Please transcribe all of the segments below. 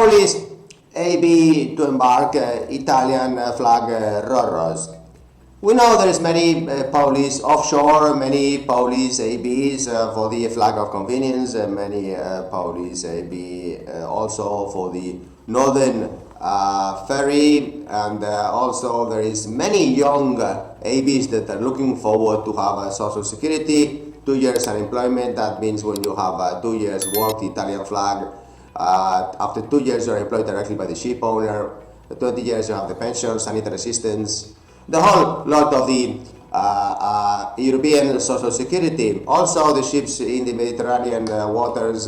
Polish AB to embark Italian flag Roros. We know there is many Polish offshore, many Polish ABs for the flag of convenience, many Polish AB also for the northern ferry, and also there is many young ABs that are looking forward to have social security, 2 years unemployment. That means when you have 2 years work, the Italian flag, after 2 years you're employed directly by the ship owner, 20 years you have the pension, sanitary assistance, the whole lot of the European social security. Also the ships in the Mediterranean waters,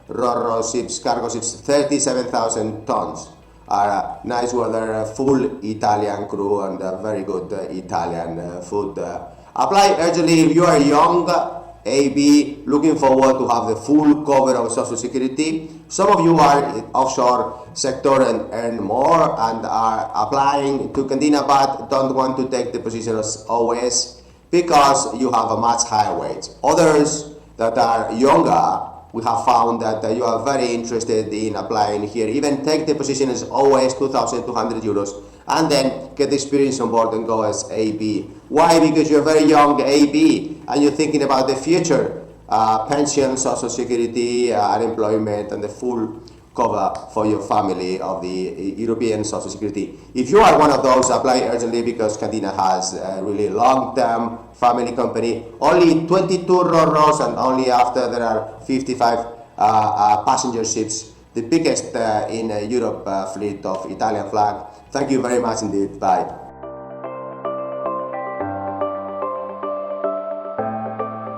Roro ships, cargo ships, 37,000 tons, are nice weather, full Italian crew, and very good Italian food. Apply urgently if you are young AB, looking forward to have the full cover of Social Security. Some of you are in offshore sector and earn more and are applying to Candina but don't want to take the position as OS because you have a much higher wage. Others that are younger, we have found that you are very interested in applying here. Even take the position as OS, 2,200 euros, and then get experience on board and go as AB. Why? Because you're very young AB and you're thinking about the future, pension, social security, unemployment, and the full cover for your family of the European social security. If you are one of those, apply urgently because Candina has a really long-term family company. Only 22 Roros, and only after there are 55 passenger ships, the biggest in Europe fleet of Italian flag. Thank you very much indeed. Bye.